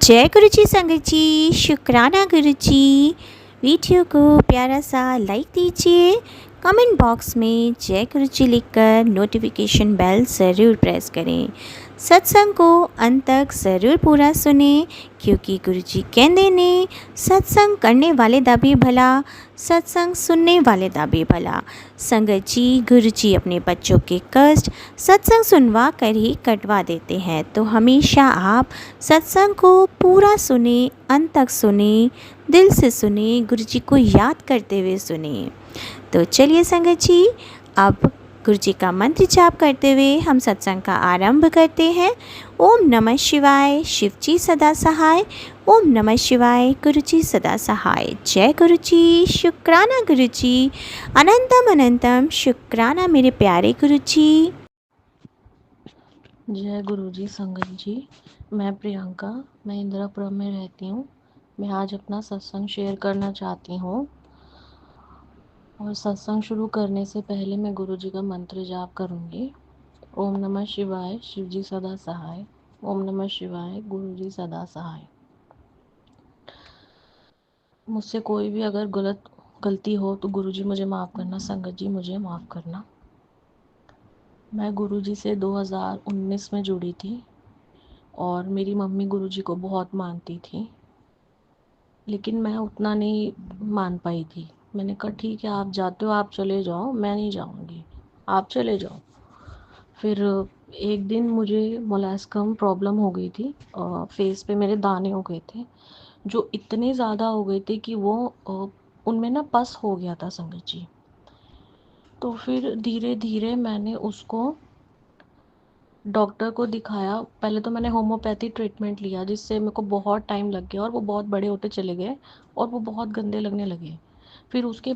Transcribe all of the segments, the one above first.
जय गुरु जी संगत जी, शुक्राना गुरु जी। वीडियो को प्यारा सा लाइक दीजिए, कमेंट बॉक्स में जय गुरु जी लिखकर नोटिफिकेशन बेल ज़रूर प्रेस करें। सत्संग को अंत तक ज़रूर पूरा सुने, क्योंकि गुरु जी कहते ने सत्संग करने वाले दा भी भला, सत्संग सुनने वाले दा भी भला। संगत जी, गुरु जी अपने बच्चों के कष्ट सत्संग सुनवा कर ही कटवा देते हैं, तो हमेशा आप सत्संग को पूरा सुने, अंत तक सुने, दिल से सुने, गुरु जी को याद करते हुए सुने। तो चलिए संगत जी, अब गुरु जी का मंत्र जाप करते हुए हम सत्संग का आरंभ करते हैं। ओम नमः शिवाय, शिव जी सदा सहाय। ओम नमः शिवाय, गुरु जी सदा सहाय। जय गुरु जी, शुक्राना गुरु जी, अनंतम अनंतम शुक्राना मेरे प्यारे गुरु जी। जय गुरु जी संगत जी। मैं प्रियंका, मैं इंदिरापुरम में रहती हूँ। मैं आज अपना सत्संग शेयर करना चाहती हूँ। और सत्संग शुरू करने से पहले मैं गुरु जी का मंत्र जाप करूँगी। ओम नमः शिवाय, शिव जी सदा सहाय। ओम नमः शिवाय, गुरु जी सदा सहाय। मुझसे कोई भी अगर गलती हो तो गुरु जी मुझे माफ़ करना, संगत जी मुझे माफ़ करना। मैं गुरु जी से 2019 में जुड़ी थी और मेरी मम्मी गुरु जी को बहुत मानती थी, लेकिन मैं उतना नहीं मान पाई थी। मैंने कहा ठीक है, आप जाते हो आप चले जाओ, मैं नहीं जाऊंगी, आप चले जाओ। फिर एक दिन मुझे मोलास्कम प्रॉब्लम हो गई थी। फेस पे मेरे दाने हो गए थे, जो इतने ज़्यादा हो गए थे कि वो उनमें ना पस हो गया था संगत जी। तो फिर धीरे धीरे मैंने उसको डॉक्टर को दिखाया। पहले तो मैंने होम्योपैथी ट्रीटमेंट लिया, जिससे मेरे को बहुत टाइम लग गया और वो बहुत बड़े होते चले गए और वो बहुत गंदे लगने लगे। फिर उसके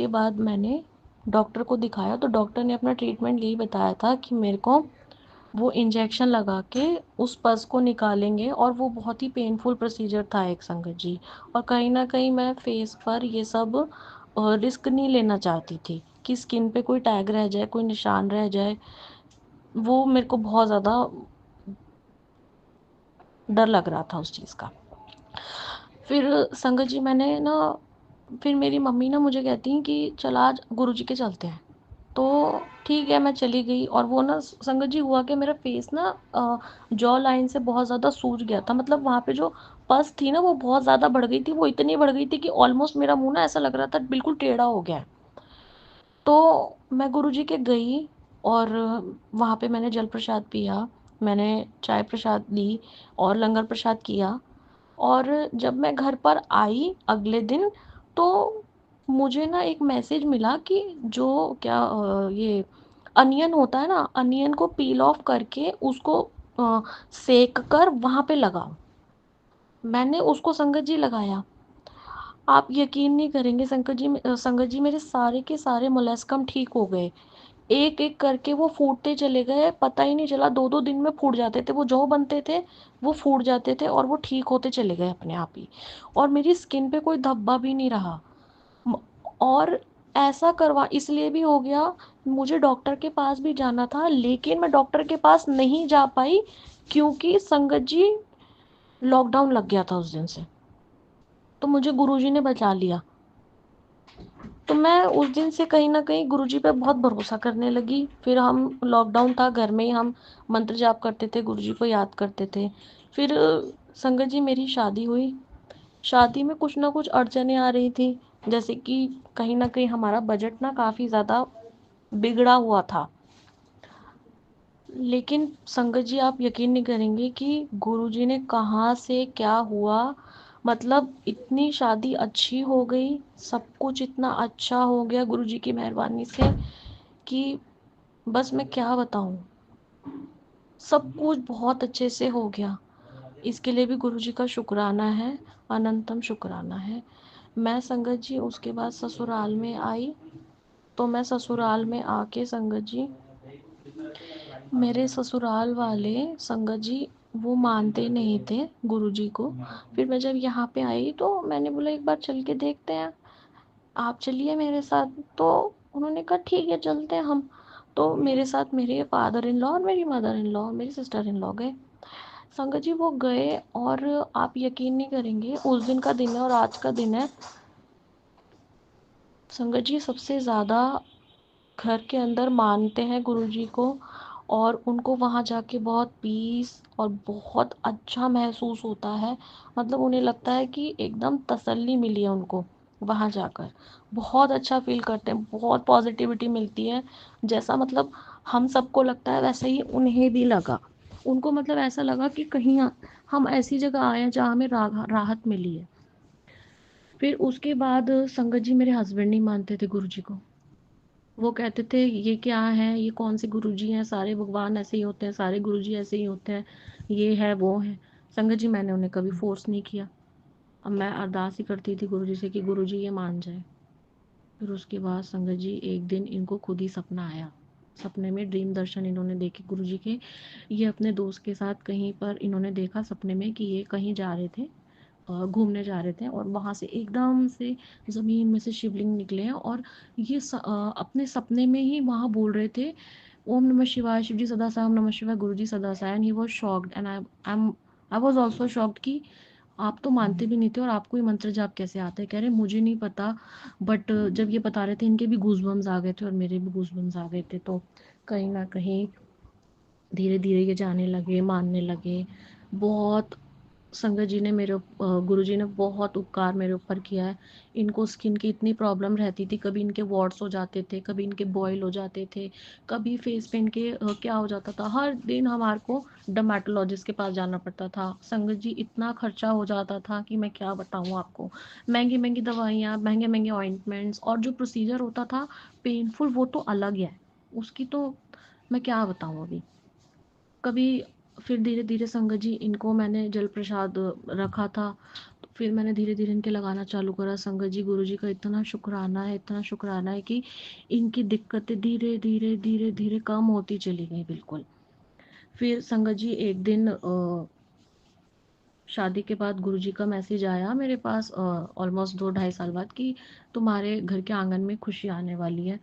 बाद मैंने डॉक्टर को दिखाया, तो डॉक्टर ने अपना ट्रीटमेंट यही बताया था कि मेरे को वो इंजेक्शन लगा के उस पस को निकालेंगे, और वो बहुत ही पेनफुल प्रोसीजर था एक संगत जी। और कहीं ना कहीं मैं फेस पर ये सब रिस्क नहीं लेना चाहती थी कि स्किन पे कोई टैग रह जाए, कोई निशान रह जाए। वो मेरे को बहुत ज़्यादा डर लग रहा था उस चीज़ का। फिर संगत जी मैंने ना फिर मेरी मम्मी ना मुझे कहती हैं कि चल आज गुरु जी के चलते हैं। तो ठीक है, मैं चली गई। और वो ना संगत जी हुआ कि मेरा फेस ना जॉ लाइन से बहुत ज़्यादा सूज गया था। मतलब वहाँ पे जो पस थी ना वो बहुत ज़्यादा बढ़ गई थी। वो इतनी बढ़ गई थी कि ऑलमोस्ट मेरा मुंह ना ऐसा लग रहा था बिल्कुल टेढ़ा हो गया है। तो मैं गुरुजी के गई और वहाँ पे मैंने जल प्रसाद पिया, मैंने चाय प्रसाद ली और लंगर प्रसाद किया। और जब मैं घर पर आई अगले दिन, तो मुझे ना एक मैसेज मिला कि जो क्या ये अनियन होता है ना, अनियन को पील ऑफ करके उसको सेक कर वहाँ पे लगाओ। मैंने उसको संगत जी लगाया। आप यकीन नहीं करेंगे संगत जी मेरे सारे के सारे मोलेस्कम ठीक हो गए। एक एक करके वो फूटते चले गए, पता ही नहीं चला। दो दो दिन में फूट जाते थे, वो जो बनते थे वो फूट जाते थे और वो ठीक होते चले गए अपने आप ही। और मेरी स्किन पे कोई धब्बा भी नहीं रहा। म- और ऐसा करवा इसलिए भी हो गया, मुझे डॉक्टर के पास भी जाना था लेकिन मैं डॉक्टर के पास नहीं जा पाई, क्योंकि संगत जी लॉकडाउन लग गया था उस दिन से। तो मुझे गुरुजी ने बचा लिया। तो मैं उस दिन से कहीं न कहीं गुरुजी पे बहुत भरोसा करने लगी। फिर हम लॉकडाउन था, घर में ही हम मंत्र जाप करते थे, गुरुजी को याद करते थे। फिर संगत जी मेरी शादी हुई। शादी में कुछ ना कुछ अड़चनें आ रही थी, जैसे कि कहीं न कहीं हमारा बजट ना काफ़ी ज़्यादा बिगड़ा हुआ था। लेकिन संगत जी आप यकीन नहीं करेंगे कि गुरुजी ने कहाँ से क्या हुआ, मतलब इतनी शादी अच्छी हो गई, सब कुछ इतना अच्छा हो गया गुरुजी की मेहरबानी से कि बस मैं क्या बताऊँ। सब कुछ बहुत अच्छे से हो गया। इसके लिए भी गुरुजी का शुक्राना है, अनंतम शुक्राना है। मैं संगत जी उसके बाद ससुराल में आई। तो मैं ससुराल में आके संगत जी, मेरे ससुराल वाले संगत जी वो मानते नहीं थे गुरुजी को। फिर मैं जब यहाँ पे आई तो मैंने बोला एक बार चल के देखते हैं, आप चलिए मेरे साथ। तो उन्होंने कहा ठीक है चलते हैं हम। तो मेरे साथ मेरे फादर इन लॉ और मेरी मदर इन लॉ, मेरी सिस्टर इन लॉ गए। संगत जी वो गए और आप यकीन नहीं करेंगे, उस दिन का दिन है और आज का दिन है। संगत जी सबसे ज़्यादा घर के अंदर मानते हैं गुरुजी को, और उनको वहाँ जाके बहुत पीस और बहुत अच्छा महसूस होता है। मतलब उन्हें लगता है कि एकदम तसल्ली मिली है उनको वहाँ जाकर। बहुत अच्छा फ़ील करते हैं, बहुत पॉज़िटिविटी मिलती है। जैसा मतलब हम सबको लगता है वैसा ही उन्हें भी लगा। उनको मतलब ऐसा लगा कि कहीं हम ऐसी जगह आए हैं जहाँ हमें राहत मिली है। फिर उसके बाद संगत जी मेरे हस्बैंड नहीं मानते थे गुरुजी को। वो कहते थे ये क्या है, ये कौन से गुरुजी हैं, सारे भगवान ऐसे ही होते हैं, सारे गुरुजी ऐसे ही होते हैं, ये है वो है। संगत जी मैंने उन्हें कभी फोर्स नहीं किया। अब मैं अरदास ही करती थी गुरुजी से कि गुरुजी ये मान जाए। फिर उसके बाद संगत जी एक दिन इनको खुद ही सपना आया। सपने में ड्रीम दर्शन इन्होंने देखे गुरुजी के। ये अपने दोस्त के साथ कहीं पर इन्होंने देखा सपने में कि ये कहीं जा रहे थे, घूमने जा रहे थे, और वहाँ से एकदम से ज़मीन में से शिवलिंग निकले हैं, और ये अपने सपने में ही वहाँ बोल रहे थे, ओम नमः शिवाय, शिव जी सदा साई, ओम नमः शिवाय, गुरु जी सदा Sai. And he was shocked and I was also shocked कि आप तो मानते भी नहीं थे और आपको ये मंत्र जाप कैसे आता है। कह रहे मुझे नहीं पता, बट जब ये बता रहे थे इनके भी गूज़बम्स आ गए थे और मेरे भी गूज़बम्स आ गए थे। तो कहीं ना कहीं धीरे धीरे ये जाने लगे, मानने लगे। बहुत संगत जी ने गुरु जी ने बहुत उपकार मेरे ऊपर किया है। इनको स्किन की इतनी प्रॉब्लम रहती थी, कभी इनके वॉट्स हो जाते थे, कभी इनके बॉयल हो जाते थे, कभी फेस पे इनके क्या हो जाता था। हर दिन हमारे को डर्मेटोलॉजिस्ट के पास जाना पड़ता था। संगत जी इतना खर्चा हो जाता था कि मैं क्या बताऊँ आपको। महंगी महंगी दवाइयाँ, महंगे महंगे ऑइंटमेंट्स, और जो प्रोसीजर होता था पेनफुल, वो तो अलग ही है। उसकी तो मैं क्या बताऊँ अभी। कभी फिर धीरे धीरे संगत जी इनको मैंने जल प्रसाद रखा था, तो फिर मैंने धीरे धीरे इनके लगाना चालू करा। संगत जी गुरु जी का इतना शुक्राना है, इतना शुक्राना है कि इनकी दिक्कतें धीरे धीरे धीरे धीरे कम होती चली गई बिल्कुल। फिर संगत जी एक दिन शादी के बाद गुरुजी का मैसेज आया मेरे पास, ऑलमोस्ट 2 ढाई साल बाद, कि तुम्हारे घर के आंगन में खुशी आने वाली है।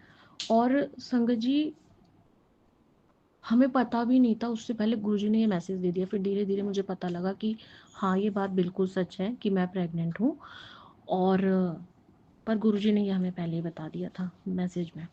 और संगत जी हमें पता भी नहीं था, उससे पहले गुरुजी ने ये मैसेज दे दिया। फिर धीरे धीरे मुझे पता लगा कि हाँ ये बात बिल्कुल सच है कि मैं प्रेग्नेंट हूँ। और पर गुरुजी ने ये हमें पहले ही बता दिया था मैसेज में।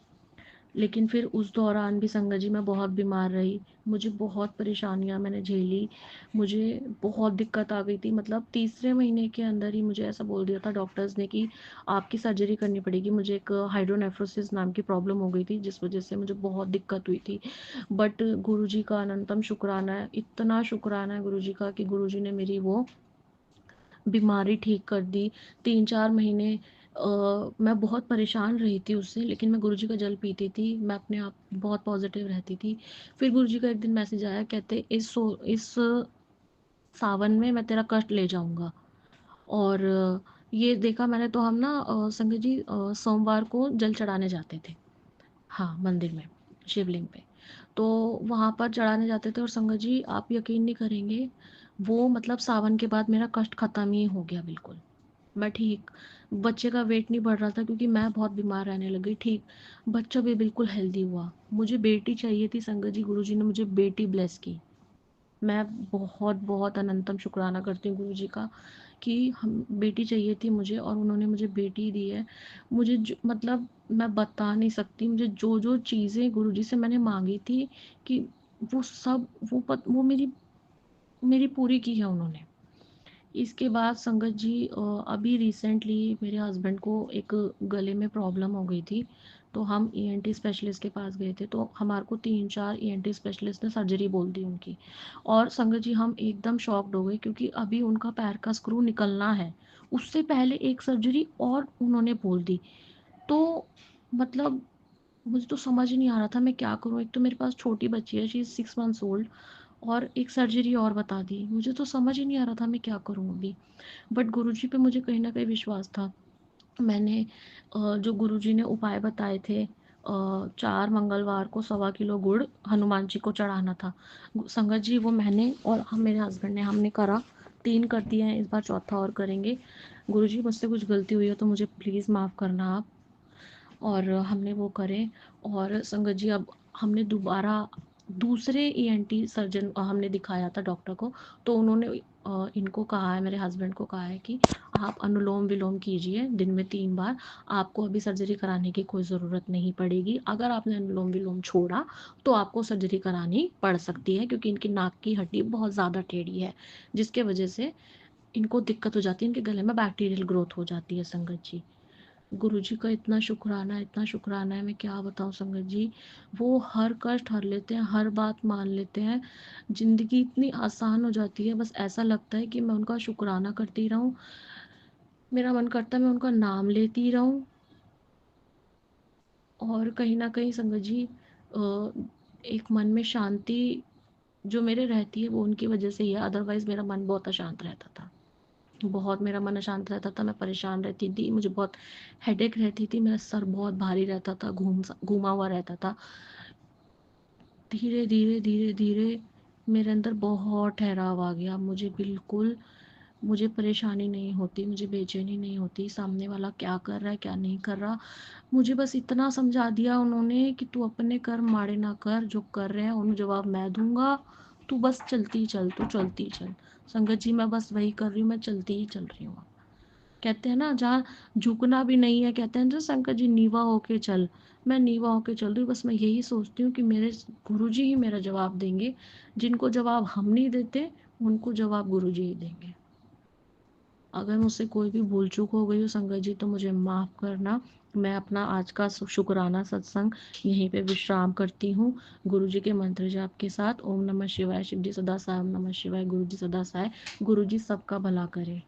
लेकिन फिर उस दौरान भी संगत जी मैं बहुत बीमार रही। मुझे बहुत परेशानियां मैंने झेली। मुझे बहुत दिक्कत आ गई थी। मतलब तीसरे महीने के अंदर ही मुझे ऐसा बोल दिया था डॉक्टर्स ने कि आपकी सर्जरी करनी पड़ेगी। मुझे एक हाइड्रोनेफ्रोसिस नाम की प्रॉब्लम हो गई थी, जिस वजह से मुझे बहुत दिक्कत हुई थी। बट गुरुजी का अनंतम शुक्राना है, इतना शुक्राना है गुरुजी का कि गुरुजी ने मेरी वो बीमारी ठीक कर दी। 3 4 महीने मैं बहुत परेशान रही थी उससे, लेकिन मैं गुरुजी का जल पीती थी, मैं अपने आप बहुत पॉजिटिव रहती थी। फिर गुरुजी का एक दिन मैसेज आया, कहते इस सावन में मैं तेरा कष्ट ले जाऊंगा। और ये देखा मैंने तो हम ना संगत जी सोमवार को जल चढ़ाने जाते थे, हाँ मंदिर में, शिवलिंग पे। तो वहाँ पर चढ़ाने जाते थे, और संगत जी आप यकीन नहीं करेंगे, वो मतलब सावन के बाद मेरा कष्ट ख़त्म ही हो गया बिल्कुल। मैं ठीक, बच्चे का वेट नहीं बढ़ रहा था क्योंकि मैं बहुत बीमार रहने लगी। ठीक, बच्चा भी बिल्कुल हेल्दी हुआ। मुझे बेटी चाहिए थी संगत जी, गुरुजी ने मुझे बेटी ब्लेस की। मैं बहुत बहुत अनंतम शुक्राना करती हूँ गुरुजी का कि हम बेटी चाहिए थी मुझे और उन्होंने मुझे बेटी दी है। मुझे मतलब मैं बता नहीं सकती, मुझे जो जो चीज़ें गुरुजी से मैंने मांगी थी कि वो सब वो मेरी मेरी पूरी की है उन्होंने। इसके बाद संगत जी अभी रिसेंटली मेरे हस्बैंड को एक गले में प्रॉब्लम हो गई थी, तो हम ईएनटी स्पेशलिस्ट के पास गए थे। तो हमारे को 3 4 ईएनटी स्पेशलिस्ट ने सर्जरी बोल दी उनकी। और संगत जी हम एकदम शॉक्ड हो गए क्योंकि अभी उनका पैर का स्क्रू निकलना है, उससे पहले एक सर्जरी और उन्होंने बोल दी। तो मतलब मुझे तो समझ ही नहीं आ रहा था मैं क्या करूँ। एक तो मेरे पास छोटी बच्ची है, शी इज़ 6 months ओल्ड, और एक सर्जरी और बता दी। मुझे तो समझ ही नहीं आ रहा था मैं क्या करूँ अभी। बट गुरुजी पे मुझे कहीं न कहीं विश्वास था। मैंने जो गुरुजी ने उपाय बताए थे, 4 मंगलवार को 1.25 किलो गुड़ हनुमान जी को चढ़ाना था। संगत जी वो मैंने और हम मेरे हस्बैंड ने हमने करा, 3 कर दिए हैं, इस बार चौथा और करेंगे। गुरुजी मुझसे कुछ गलती हुई है तो मुझे प्लीज़ माफ़ करना आप। और हमने वो करे। और संगत जी अब हमने दोबारा दूसरे ईएनटी सर्जन हमने दिखाया था डॉक्टर को, तो उन्होंने इनको कहा है, मेरे हस्बैंड को कहा है कि आप अनुलोम विलोम कीजिए दिन में 3 बार, आपको अभी सर्जरी कराने की कोई ज़रूरत नहीं पड़ेगी। अगर आपने अनुलोम विलोम छोड़ा तो आपको सर्जरी करानी पड़ सकती है, क्योंकि इनकी नाक की हड्डी बहुत ज़्यादा टेढ़ी है, जिसके वजह से इनको दिक्कत हो जाती है, इनके गले में बैक्टीरियल ग्रोथ हो जाती है संगत जी। गुरुजी का इतना शुक्राना है, मैं क्या बताऊँ संगत जी। वो हर कष्ट हर लेते हैं, हर बात मान लेते हैं, ज़िंदगी इतनी आसान हो जाती है। बस ऐसा लगता है कि मैं उनका शुक्राना करती रहूँ, मेरा मन करता है मैं उनका नाम लेती रहूँ। और कहीं न कहीं संगत जी एक मन में शांति जो मेरे रहती है वो उनकी वजह से ही है, अदरवाइज़ मेरा मन बहुत अशांत रहता था। बहुत मेरा मन अशांत रहता था, मैं परेशान रहती थी, मुझे बहुत हेडेक रहती थी, मेरा सर बहुत भारी रहता था, घूमा हुआ रहता था। धीरे धीरे धीरे धीरे मेरे अंदर बहुत ठहराव आ गया, मुझे परेशानी नहीं होती, मुझे बेचैनी नहीं होती, सामने वाला क्या कर रहा है क्या नहीं कर रहा। मुझे बस इतना समझा दिया उन्होंने कि तू अपने कर्म माड़े ना कर, जो कर रहे हैं उन्हें जवाब मैं दूंगा, तू बस चलती चल, तू चलती चल। संगत जी मैं बस वही कर रही हूँ, मैं चलती ही चल रही हूँ। कहते हैं ना, जहाँ झुकना भी नहीं है, कहते हैं जो शंकर जी नीवा होके चल, मैं नीवा होके चल रही हूँ। बस मैं यही सोचती हूँ कि मेरे गुरु जी ही मेरा जवाब देंगे, जिनको जवाब हम नहीं देते उनको जवाब गुरु जी ही देंगे। अगर मुझसे कोई भी भूल चूक हो गई हो संगत जी तो मुझे माफ़ करना। मैं अपना आज का शुक्राना सत्संग यहीं पे विश्राम करती हूँ, गुरु जी के मंत्र जाप के साथ। ओम नमः शिवाय, शिव जी सदा साय, ओम नमः शिवाय, गुरु जी सदा साय। गुरु जी सबका भला करे।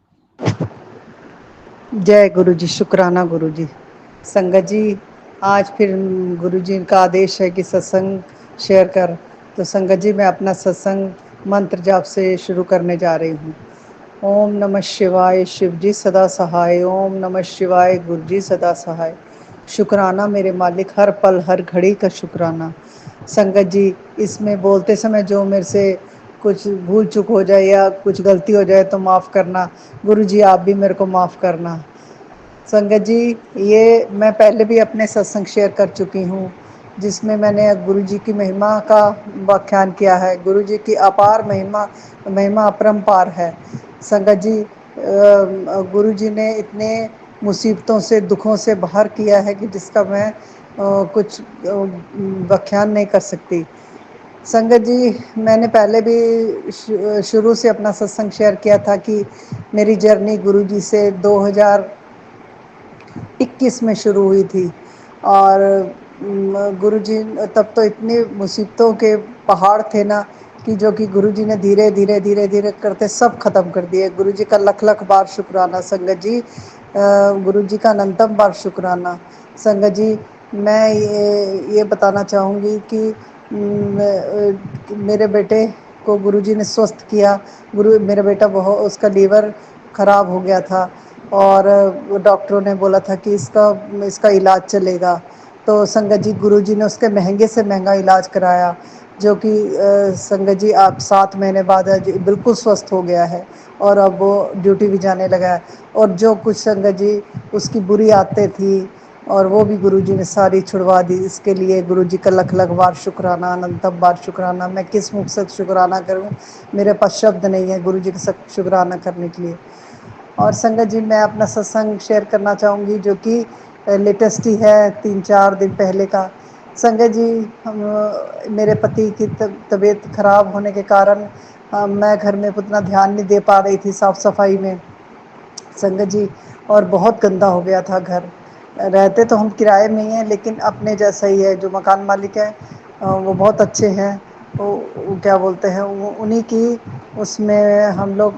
जय गुरु जी, शुक्राना गुरु जी। संगत जी, आज फिर गुरु जी का आदेश है कि सत्संग शेयर कर, तो संगत जी मैं अपना सत्संग मंत्र जाप से शुरू करने जा रही हूँ। ओम नमः शिवाय, शिव जी सदा सहाय। ओम नमः शिवाय, गुरु जी सदा सहाय। शुक्राना मेरे मालिक, हर पल हर घड़ी का शुक्राना। संगत जी, इसमें बोलते समय जो मेरे से कुछ भूल चूक हो जाए या कुछ गलती हो जाए तो माफ़ करना। गुरु जी आप भी मेरे को माफ़ करना। संगत जी, ये मैं पहले भी अपने सत्संग शेयर कर चुकी हूँ, जिसमें मैंने गुरु जी की महिमा का व्याख्यान किया है। गुरु जी की अपार महिमा, महिमा अपरंपार है। संगत जी, गुरु जी ने इतने मुसीबतों से, दुखों से बाहर किया है कि जिसका मैं कुछ व्याख्यान नहीं कर सकती। संगत जी, मैंने पहले भी शुरू से अपना सत्संग शेयर किया था कि मेरी जर्नी गुरु जी से 2021 में शुरू हुई थी। और गुरु जी तब तो इतनी मुसीबतों के पहाड़ थे ना, कि जो कि गुरु जी ने धीरे धीरे धीरे धीरे करते सब ख़त्म कर दिए। गुरु जी का लख लख बार शुक्राना संगत जी। गुरु जी का अनंतम बार शुक्राना। संगत जी, मैं ये बताना चाहूँगी कि मेरे बेटे को गुरु जी ने स्वस्थ किया। मेरा बेटा बहुत, उसका लीवर ख़राब हो गया था और डॉक्टरों ने बोला था कि इसका इलाज चलेगा। तो संगत जी, गुरु जी ने उसके महंगे से महंगा इलाज कराया, जो कि संगत जी आप 7 महीने बाद बिल्कुल स्वस्थ हो गया है और अब वो ड्यूटी भी जाने लगा है। और जो कुछ संगत जी उसकी बुरी आदतें थी और वो भी गुरु जी ने सारी छुड़वा दी। इसके लिए गुरु जी का लख लख बार शुक्राना, अनंतम बार शुक्राना। मैं किस मुख से शुक्राना करूं, मेरे पास शब्द नहीं है गुरु जी का शुक्राना करने के लिए। और संगत जी, मैं अपना सत्संग शेयर करना चाहूँगी, जो कि लेटेस्ट ही है, 3-4 दिन पहले का। संगत जी, मेरे पति की तबीयत खराब होने के कारण मैं घर में उतना ध्यान नहीं दे पा रही थी साफ़ सफाई में संगत जी। और बहुत गंदा हो गया था घर। रहते तो हम किराए में ही हैं, लेकिन अपने जैसा ही है। जो मकान मालिक है वो बहुत अच्छे हैं। वो क्या बोलते हैं, वो उन्हीं की उसमें हम लोग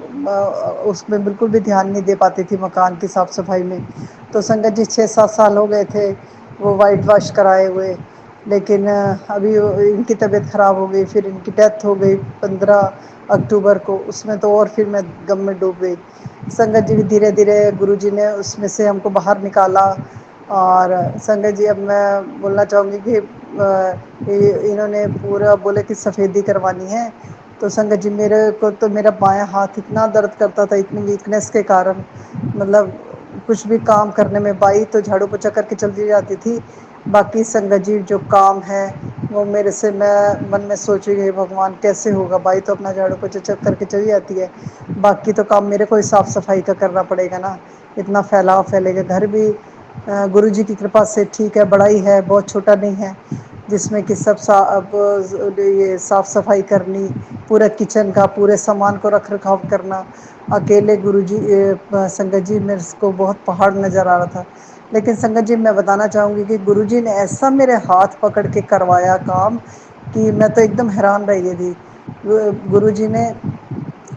उसमें बिल्कुल भी ध्यान नहीं दे पाती थी मकान की साफ़ सफाई में। तो संगत जी 6-7 साल हो गए थे वो वाइट वॉश कराए हुए, लेकिन अभी इनकी तबीयत ख़राब हो गई, फिर इनकी डेथ हो गई 15 अक्टूबर को। उसमें तो और फिर मैं गम में डूब गई। संगत जी, धीरे धीरे गुरु जी ने उसमें से हमको बाहर निकाला। और संगत जी, अब मैं बोलना चाहूँगी कि इन्होंने पूरा बोले कि सफ़ेदी करवानी है। तो संगत जी, मेरे को तो मेरा बायां हाथ इतना दर्द करता था, इतनी वीकनेस के कारण, मतलब कुछ भी काम करने में, बाई तो झाड़ू पोछा करके चलती जाती थी, बाकी संगत जी जो काम है वो मेरे से, मैं मन में सोच रही भगवान कैसे होगा, भाई तो अपना झाड़ू पोछा चेक करके चली जाती है, बाकी तो काम मेरे को ही साफ़ सफाई का करना पड़ेगा ना। इतना फैलाव फैलेगा। घर भी गुरु जी की कृपा से ठीक है, बड़ा ही है, बहुत छोटा नहीं है, जिसमें कि सब अब ये साफ़ सफाई करनी, पूरे किचन का पूरे सामान को रख रखाव करना, अकेले गुरु जी संगत जी मेरे को बहुत पहाड़ नज़र आ रहा था। लेकिन संगत जी मैं बताना चाहूँगी कि गुरु जी ने ऐसा मेरे हाथ पकड़ के करवाया काम कि मैं तो एकदम हैरान रह गई थी। गुरु जी ने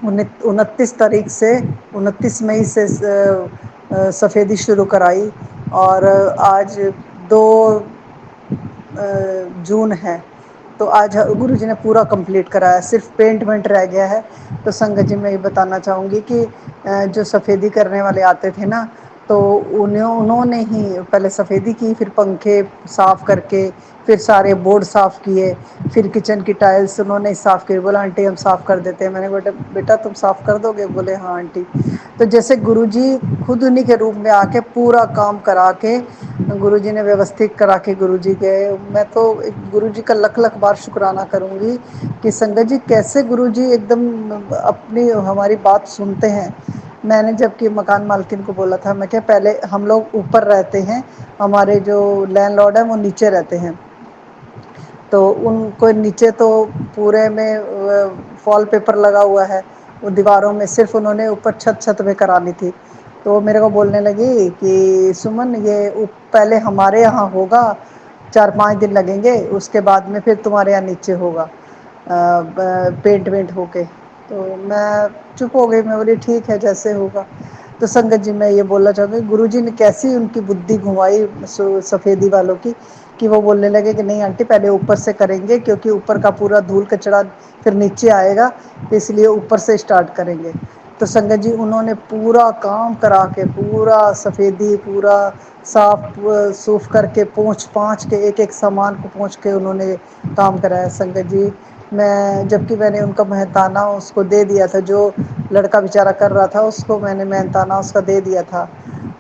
29 तारीख से 29 मई से सफ़ेदी शुरू कराई, और आज 2 जून है, तो आज गुरु जी ने पूरा कंप्लीट कराया, सिर्फ पेंट वेंट रह गया है। तो संगत जी मैं ये बताना चाहूँगी कि जो सफ़ेदी करने वाले आते थे ना, तो उन्होंने ही पहले सफ़ेदी की, फिर पंखे साफ़ करके, फिर सारे बोर्ड साफ़ किए, फिर किचन की टाइल्स उन्होंने साफ़ की। बोला आंटी हम साफ़ कर देते हैं। मैंने बेटा तुम साफ़ कर दोगे? बोले हाँ आंटी। तो जैसे गुरुजी खुद उन्हीं के रूप में आके पूरा काम करा के गुरुजी ने व्यवस्थित करा के गुरुजी गए। मैं तो गुरुजी का लख लख बार शुक्राना करूँगी कि संगत जी कैसे गुरुजी एकदम अपनी हमारी बात सुनते हैं। मैंने जबकि मकान मालकिन को बोला था, मैं क्या पहले हम लोग ऊपर रहते हैं, हमारे जो लैंडलॉर्ड हैं वो नीचे रहते हैं, तो उनको नीचे तो पूरे में फॉल पेपर लगा हुआ है, वो दीवारों में सिर्फ उन्होंने ऊपर छत में करानी थी। तो वो मेरे को बोलने लगी कि सुमन ये पहले हमारे यहाँ होगा, 4-5 दिन लगेंगे, उसके बाद में फिर तुम्हारे यहाँ नीचे होगा पेंट वेंट होके। तो मैं चुप हो गई, मैं बोली ठीक है जैसे होगा। तो संगत जी मैं ये बोलना चाहूँगी गुरुजी ने कैसी उनकी बुद्धि घुमाई सफ़ेदी वालों की, कि वो बोलने लगे कि नहीं आंटी पहले ऊपर से करेंगे, क्योंकि ऊपर का पूरा धूल कचरा फिर नीचे आएगा, तो इसलिए ऊपर से स्टार्ट करेंगे। तो संगत जी उन्होंने पूरा काम करा के, पूरा सफ़ेदी पूरा साफ सूफ करके, पोंछ के एक एक सामान को पोंछ के उन्होंने काम कराया। संगत जी मैं जबकि मैंने उनका मेहनताना उसको दे दिया था, जो लड़का बेचारा कर रहा था उसको मैंने मेहनताना उसका दे दिया था।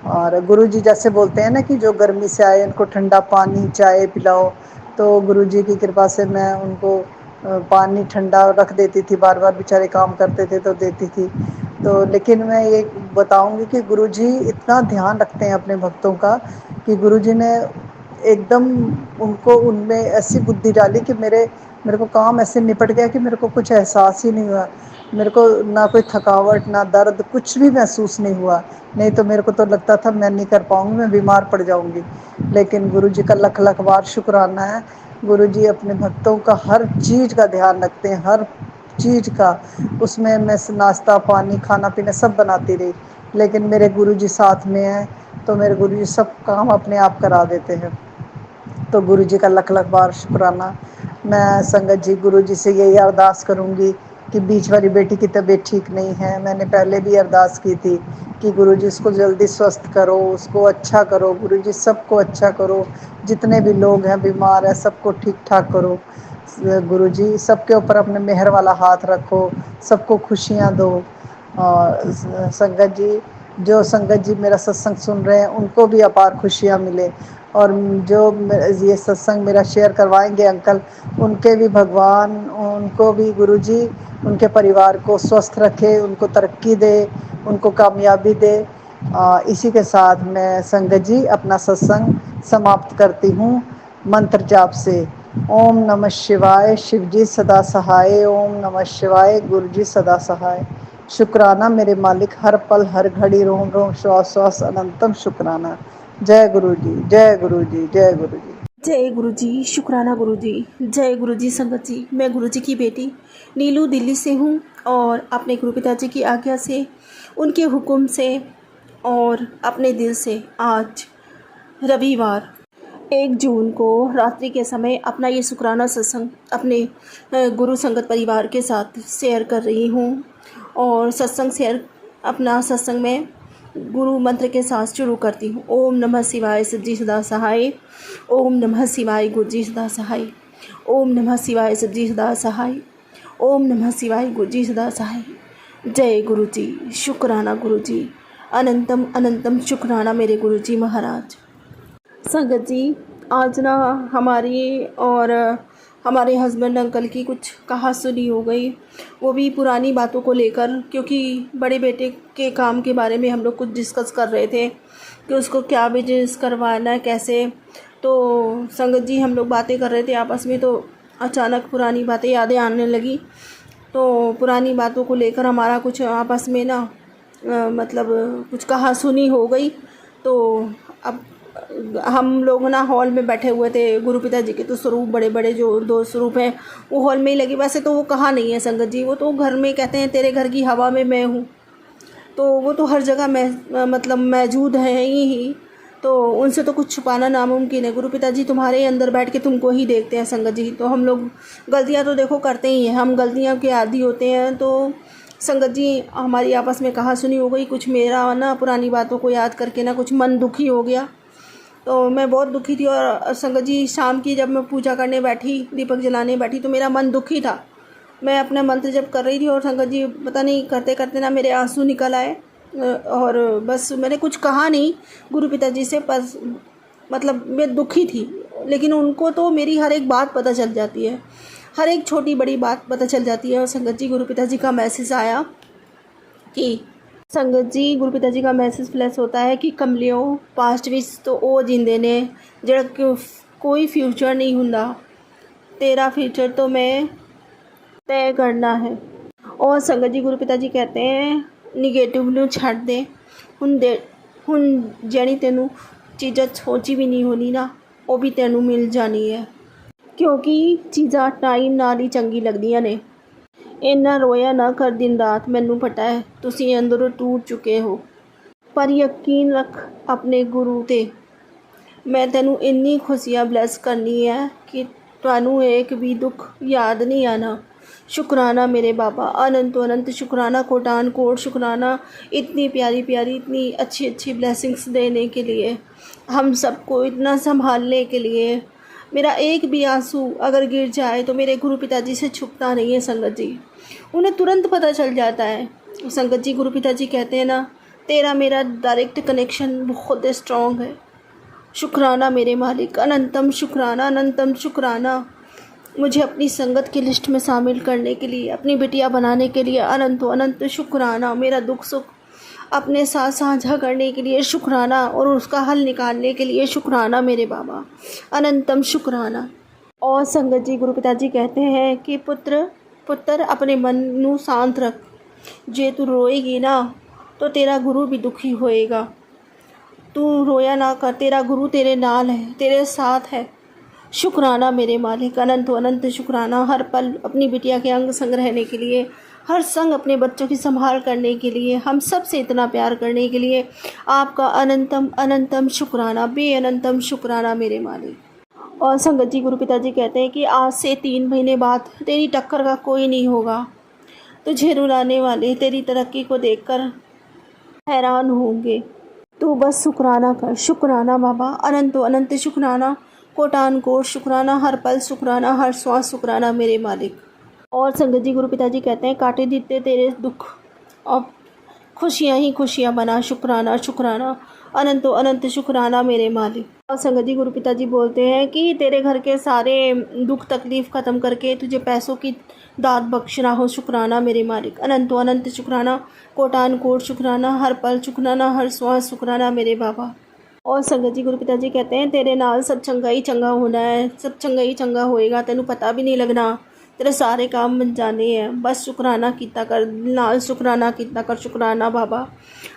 और गुरुजी जैसे बोलते हैं ना कि जो गर्मी से आए उनको ठंडा पानी चाय पिलाओ, तो गुरुजी की कृपा से मैं उनको पानी ठंडा रख देती थी, बार बार बेचारे काम करते थे तो देती थी। तो लेकिन मैं ये बताऊंगी कि गुरुजी इतना ध्यान रखते हैं अपने भक्तों का, कि गुरुजी ने एकदम उनको उनमें ऐसी बुद्धि डाली कि मेरे को काम ऐसे निपट गया कि मेरे को कुछ एहसास ही नहीं हुआ, मेरे को ना कोई थकावट ना दर्द कुछ भी महसूस नहीं हुआ। नहीं तो मेरे को तो लगता था मैं नहीं कर पाऊँगी, मैं बीमार पड़ जाऊँगी। लेकिन गुरुजी का लख लख बार शुक्राना है, गुरुजी अपने भक्तों का हर चीज़ का ध्यान रखते हैं, हर चीज़ का। उसमें मैं नाश्ता पानी खाना पीना सब बनाती रही, लेकिन मेरे गुरुजी साथ में हैं, तो मेरे गुरुजी सब काम अपने आप करा देते हैं। तो गुरु जी का लख लख बार शुक्राना। मैं संगत जी गुरु जी से यही अरदास करूँगी कि बीच वाली बेटी की तबीयत ठीक नहीं है, मैंने पहले भी अरदास की थी कि गुरु जी उसको जल्दी स्वस्थ करो, उसको अच्छा करो, गुरु जी सबको अच्छा करो, जितने भी लोग हैं बीमार हैं सबको ठीक ठाक करो। गुरु जी सबके ऊपर अपने मेहर वाला हाथ रखो, सबको खुशियाँ दो। और संगत जी जो संगत जी मेरा सत्संग सुन रहे हैं उनको भी अपार खुशियाँ मिले, और जो ये सत्संग मेरा शेयर करवाएंगे अंकल, उनके भी भगवान उनको भी गुरुजी उनके परिवार को स्वस्थ रखे, उनको तरक्की दे, उनको कामयाबी दे। इसी के साथ मैं संगत जी अपना सत्संग समाप्त करती हूँ मंत्र जाप से। ओम नमः शिवाय, शिव जी सदा सहाय, ओम नमः शिवाय, गुरु जी सदा सहाय। शुक्राना मेरे मालिक, हर पल हर घड़ी रोम रोम श्वास श्वास अनंतम शुक्राना। जय गुरु जी, जय गुरु जी, जय गुरु जी। जय गुरु जी, शुक्राना गुरु जी। जय गुरु जी संगत जी। मैं गुरु जी की बेटी नीलू दिल्ली से हूँ, और अपने गुरु पिताजी की आज्ञा से, उनके हुक्म से और अपने दिल से आज रविवार 1 जून को रात्रि के समय अपना ये शुक्राना सत्संग अपने गुरु संगत परिवार के साथ शेयर कर रही हूँ। और अपना सत्संग में गुरु मंत्र के साथ शुरू करती हूँ। ओम नमः शिवाय, शिव जी सदा सहाय। ओम नमः शिवाय, गुरु जी सदा सहाय। ओम नमः शिवाय, शिव जी सदा सहाय। ओम नमः शिवाय, गुरु जी सदा सहाय। जय गुरु जी, शुक्राना गुरु जी, अनंतम अनंतम शुक्राना मेरे गुरु जी महाराज। संगत जी आज ना हमारी और हमारे हस्बैंड अंकल की कुछ कहा सुनी हो गई, वो भी पुरानी बातों को लेकर, क्योंकि बड़े बेटे के काम के बारे में हम लोग कुछ डिस्कस कर रहे थे कि उसको क्या बिजनेस करवाना है, कैसे। तो संगत जी हम लोग बातें कर रहे थे आपस में, तो अचानक पुरानी बातें यादें आने लगी। तो पुरानी बातों को लेकर हमारा कुछ आपस में ना मतलब कुछ कहा सुनी हो गई। तो अब हम लोग ना हॉल में बैठे हुए थे, गुरु पिता जी के तो स्वरूप बड़े बड़े जो 2 स्वरूप हैं वो हॉल में ही लगे। वैसे तो वो कहा नहीं है संगत जी, वो तो घर में कहते हैं तेरे घर की हवा में मैं हूँ, तो वो तो हर जगह मतलब मौजूद है ही। तो उनसे तो कुछ छुपाना नामुमकिन है। गुरु पिता जी तुम्हारे अंदर बैठ के तुमको ही देखते हैं संगत जी। तो हम लोग गलतियाँ तो देखो करते ही हैं, हम गलतियाँ के आदी होते हैं। तो संगत जी हमारी आपस में कहा सुनी हो गई। कुछ मेरा ना पुरानी बातों को याद करके ना कुछ मन दुखी हो गया। तो मैं बहुत दुखी थी। और संगत जी शाम की जब मैं पूजा करने बैठी, दीपक जलाने बैठी, तो मेरा मन दुखी था। मैं अपना मंत्र जप कर रही थी और संगत जी पता नहीं करते करते ना मेरे आंसू निकल आए। और बस मैंने कुछ कहा नहीं गुरु पिताजी से, पर मतलब मैं दुखी थी। लेकिन उनको तो मेरी हर एक बात पता चल जाती है, हर एक छोटी बड़ी बात पता चल जाती है। और संगत जी गुरु पिताजी का मैसेज आया कि संगत जी गुरु पिताजी का मैसेज फ्लैश होता है कि कमलियों पास्ट विच तो वो जिंदे ने जड़ा कोई फ्यूचर नहीं हुंदा, तेरा फ्यूचर तो मैं तय करना है। और संगत जी गुरु पिताजी कहते हैं निगेटिव नूं छड्ड दे, हुण जणी तेनू चीज़ां सोची भी नहीं होनी ना, वो भी तेनू मिल जानी है, क्योंकि चीज़ां टाइम नाल ही चंगी लगदियां ने। इन्ना रोया ना कर दिन रात, मैनू पता है तुसीं अंदरों टूट चुके हो, पर यकीन रख अपने गुरु ते। मैं तेनू इन्नी खुशियां ब्लैस करनी है कि तुहानू एक भी दुख याद नहीं आना। शुक्राना मेरे बाबा, अनंत अनंत शुक्राना, कोटान कोट शुक्राना, इतनी प्यारी प्यारी इतनी अच्छी अच्छी ब्लेसिंग्स देने के लिए, हम सबको इतना संभालने के लिए। मेरा एक भी आंसू अगर गिर जाए तो मेरे गुरु पिताजी से छुपता नहीं है संगत जी, उन्हें तुरंत पता चल जाता है। संगत जी गुरु पिताजी कहते हैं ना तेरा मेरा डायरेक्ट कनेक्शन बहुत स्ट्रॉन्ग है। शुक्राना मेरे मालिक, अनंतम शुक्राना, अनंतम शुक्राना, मुझे अपनी संगत की लिस्ट में शामिल करने के लिए, अपनी बिटिया बनाने के लिए अनंत अनंत शुक्राना। मेरा दुख सुख अपने साथ साझा करने के लिए शुक्राना, और उसका हल निकालने के लिए शुक्राना मेरे बाबा, अनंतम शुक्राना। और संगत जी गुरु पिताजी कहते हैं कि पुत्र अपने मन नू शांत रख, जे तू रोएगी ना तो तेरा गुरु भी दुखी होएगा। तू रोया ना कर, तेरा गुरु तेरे नाल है, तेरे साथ है। शुक्राना मेरे मालिक, अनंत अनंत शुक्राना। हर पल अपनी बिटिया के अंग संग रहने के लिए, हर संग अपने बच्चों की संभाल करने के लिए, हम सब से इतना प्यार करने के लिए आपका अनंतम अनंतम शुक्राना, बेअनंतम शुक्राना मेरे मालिक। और संगत जी गुरु पिताजी कहते हैं कि आज से 3 महीने बाद तेरी टक्कर का कोई नहीं होगा। तुझे रुलाने वाले तेरी तरक्की को देखकर हैरान होंगे। तू बस शुक्राना कर। शुक्राना बाबा, अनंत अनंत शुक्राना, कोटान कोट शुक्राना, हर पल शुक्राना, हर श्वास शुक्राना मेरे मालिक। और संगत जी गुरु पिताजी कहते हैं काटे दिते तेरे दुख और खुशियाँ ही खुशियाँ बना। शुक्राना शुक्राना, अनंत अनंत शुक्राना मेरे मालिक। और संगत जी गुरु पिताजी बोलते हैं कि तेरे घर के सारे दुख तकलीफ़ ख़त्म करके तुझे पैसों की दात बख्शना हो। शुक्राना मेरे मालिक, अनंत अनंत शुक्राना, कोटान कोट शुक्राना, हर पल शुक्राना, हर श्वास शुक्राना मेरे बाबा। और संगत जी गुरु पिताजी कहते हैं तेरे नाल सब चंगा ही चंगा होना है, सब चंगा ही चंगा होएगा, तेनू पता भी नहीं लगना, तेरे सारे काम बन जाने हैं। बस शुक्राना कीता कर, नाल शुक्राना कीता कर। शुक्राना बाबा,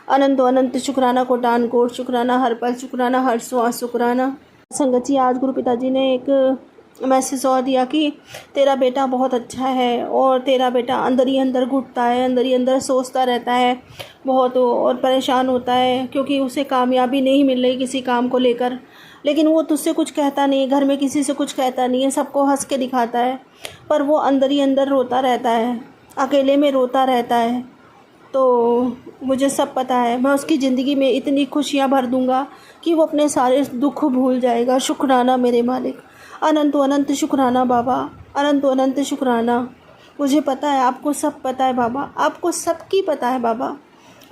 अनंत अनंत शुक्राना, कोटान कोट शुक्राना, हर पल शुक्राना, हर श्वास शुक्राना। संगत जी आज गुरु पिताजी ने एक मैसेज और दिया कि तेरा बेटा बहुत अच्छा है, और तेरा बेटा अंदर ही अंदर घुटता है, अंदर ही अंदर सोचता रहता है बहुत, और परेशान होता है क्योंकि उसे कामयाबी नहीं मिल रही किसी काम को लेकर। लेकिन वो तुझसे कुछ कहता नहीं, घर में किसी से कुछ कहता नहीं है, सबको हंस के दिखाता है, पर वो अंदर ही अंदर रोता रहता है, अकेले में रोता रहता है। तो मुझे सब पता है, मैं उसकी ज़िंदगी में इतनी खुशियाँ भर दूँगा कि वो अपने सारे दुख भूल जाएगा। शुक्राना मेरे मालिक, अनंत अनंत शुक्राना बाबा, अनंत अनंत शुक्राना। मुझे पता है, आपको सब पता है बाबा, आपको सबकी पता है बाबा,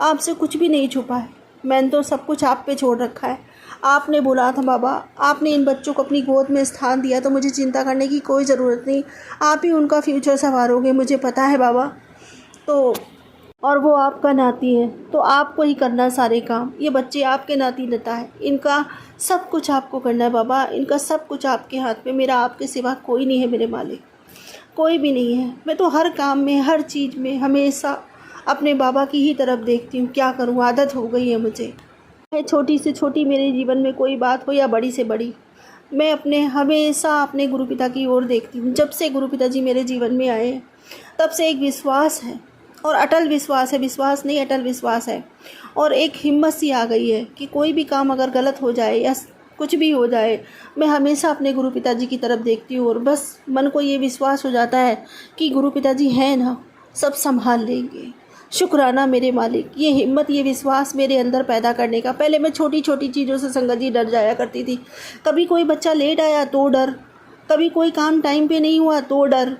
आपसे कुछ भी नहीं छुपा है। मैंने तो सब कुछ आप पे छोड़ रखा है, आपने बोला था बाबा, आपने इन बच्चों को अपनी गोद में स्थान दिया, तो मुझे चिंता करने की कोई ज़रूरत नहीं। आप ही उनका फ्यूचर संवारोगे, मुझे पता है बाबा। तो और वो आपका नाती है, तो आपको ही करना है सारे काम। ये बच्चे आपके नाती नता है, इनका सब कुछ आपको करना है बाबा। इनका सब कुछ आपके हाथ में। मेरा आपके सिवा कोई नहीं है मेरे मालिक, कोई भी नहीं है। मैं तो हर काम में, हर चीज़ में हमेशा अपने बाबा की ही तरफ देखती हूँ। क्या करूँ, आदत हो गई है मुझे। चाहे छोटी से छोटी मेरे जीवन में कोई बात हो या बड़ी से बड़ी, मैं हमेशा अपने गुरु पिता की ओर देखती हूँ। जब से गुरु पिता जी मेरे जीवन में आए हैं, तब से एक विश्वास है, और अटल विश्वास है। विश्वास नहीं, अटल विश्वास है। और एक हिम्मत सी आ गई है कि कोई भी काम अगर गलत हो जाए या कुछ भी हो जाए, मैं हमेशा अपने गुरु पिताजी की तरफ देखती हूँ। और बस मन को ये विश्वास हो जाता है कि गुरु पिताजी हैं ना, सब संभाल लेंगे। शुक्राना मेरे मालिक, ये हिम्मत, ये विश्वास मेरे अंदर पैदा करने का। पहले मैं छोटी छोटी चीज़ों से संगत जी डर जाया करती थी। कभी कोई बच्चा लेट आया तो डर, कभी कोई काम टाइम पे नहीं हुआ तो डर,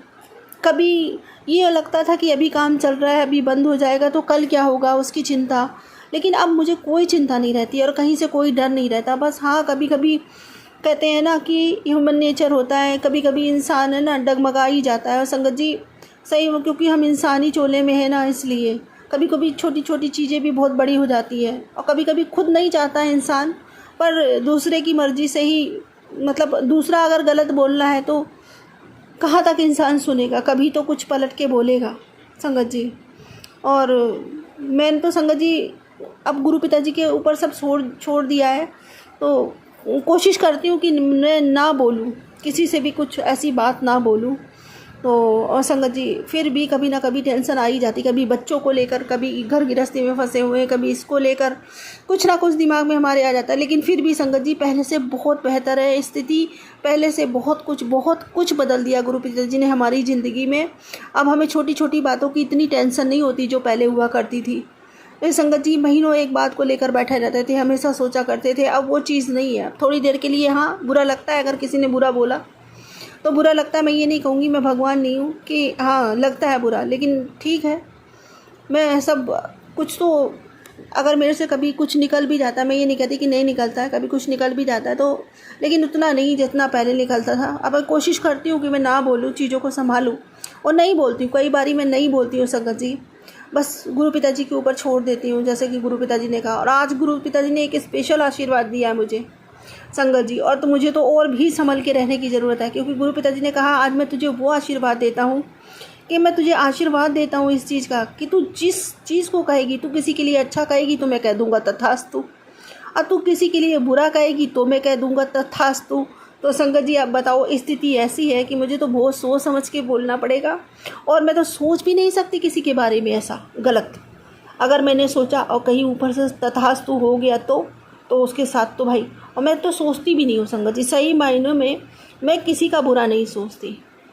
कभी ये लगता था कि अभी काम चल रहा है, अभी बंद हो जाएगा तो कल क्या होगा, उसकी चिंता। लेकिन अब मुझे कोई चिंता नहीं रहती और कहीं से कोई डर नहीं रहता। बस हाँ, कभी कभी कहते हैं ना कि ह्यूमन नेचर होता है, कभी कभी इंसान है ना डगमगा ही जाता है। और संगत जी सही, क्योंकि हम इंसानी चोले में है ना, इसलिए कभी कभी छोटी छोटी चीज़ें भी बहुत बड़ी हो जाती है। और कभी कभी खुद नहीं चाहता है इंसान, पर दूसरे की मर्ज़ी से ही, मतलब दूसरा अगर गलत बोलना है तो कहाँ तक इंसान सुनेगा, कभी तो कुछ पलट के बोलेगा संगत जी। और मैंने तो संगत जी अब गुरु पिताजी के ऊपर सब छोड़ दिया है। तो कोशिश करती हूँ कि मैं ना बोलूँ, किसी से भी कुछ ऐसी बात ना बोलूँ। तो और संगत जी फिर भी कभी ना कभी टेंशन आ ही जाती, कभी बच्चों को लेकर, कभी घर गृहस्थी में फंसे हुए, कभी इसको लेकर कुछ ना कुछ दिमाग में हमारे आ जाता है। लेकिन फिर भी संगत जी पहले से बहुत बेहतर है स्थिति, पहले से बहुत कुछ बदल दिया गुरु पिताजी ने हमारी ज़िंदगी में। अब हमें छोटी छोटी बातों की इतनी टेंशन नहीं होती जो पहले हुआ करती थी। तो संगत जी महीनों एक बात को लेकर बैठे रहते थे, हमेशा सोचा करते थे। अब वो चीज़ नहीं है। थोड़ी देर के लिए हाँ बुरा लगता है, अगर किसी ने बुरा बोला तो बुरा लगता है। मैं ये नहीं कहूँगी, मैं भगवान नहीं हूँ कि हाँ लगता है बुरा, लेकिन ठीक है। मैं सब कुछ तो, अगर मेरे से कभी कुछ निकल भी जाता है, मैं ये नहीं कहती कि नहीं निकलता है, कभी कुछ निकल भी जाता है तो, लेकिन उतना नहीं जितना पहले निकलता था। अब कोशिश करती हूँ कि मैं ना बोलूँ, चीज़ों को संभालूँ, और नहीं बोलती हूँ। कई बारी मैं नहीं बोलती हूँ संगत जी, बस गुरु पिताजी के ऊपर छोड़ देती हूँ, जैसे कि गुरु पिताजी ने कहा। और आज गुरु पिताजी ने एक स्पेशल आशीर्वाद दिया है मुझे संगत जी, और तो मुझे तो और भी संभल के रहने की ज़रूरत है। क्योंकि गुरु पिताजी ने कहा आज मैं तुझे वो आशीर्वाद देता हूँ, कि मैं तुझे आशीर्वाद देता हूँ इस चीज़ का कि तू जिस चीज़ को कहेगी, तू किसी के लिए अच्छा कहेगी तो मैं कह दूँगा तथास्तु, और तू किसी के लिए बुरा कहेगी तो मैं कह दूँगा तथास्तु। तो संगत जी आप बताओ, स्थिति ऐसी है कि मुझे तो बहुत सोच समझ के बोलना पड़ेगा, और मैं तो सोच भी नहीं सकती किसी के बारे में ऐसा गलत। अगर मैंने सोचा और कहीं ऊपर से तथास्तु हो गया तो उसके साथ तो भाई, और मैं तो सोचती भी नहीं हूँ संगत जी, सही मायनों में मैं किसी का बुरा नहीं सोचती,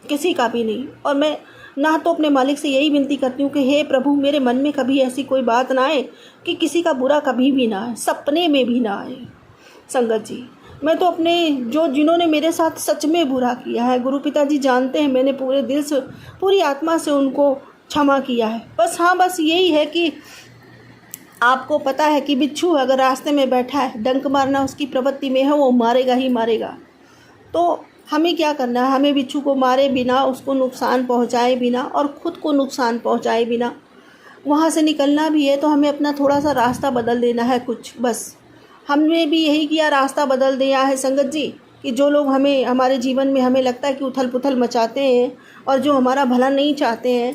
किसी का भी नहीं। और मैं ना तो अपने मालिक से यही विनती करती हूँ कि हे प्रभु, मेरे मन में कभी ऐसी कोई बात ना आए कि किसी का बुरा कभी भी ना आए, सपने में भी ना आए संगत जी। मैं तो अपने जिन्होंने मेरे साथ सच में बुरा किया है, गुरु पिताजी जानते हैं, मैंने पूरे दिल से, पूरी आत्मा से उनको क्षमा किया है। बस हाँ, बस यही है कि आपको पता है कि बिच्छू अगर रास्ते में बैठा है, डंक मारना उसकी प्रवृत्ति में है, वो मारेगा ही मारेगा। तो हमें क्या करना है, हमें बिच्छू को मारे बिना, उसको नुकसान पहुंचाए बिना, और ख़ुद को नुकसान पहुंचाए बिना वहाँ से निकलना भी है। तो हमें अपना थोड़ा सा रास्ता बदल देना है कुछ, बस हमने भी यही किया, रास्ता बदल दिया है संगत जी। कि जो लोग हमें, हमारे जीवन में हमें लगता है कि उथल पुथल मचाते हैं और जो हमारा भला नहीं चाहते हैं,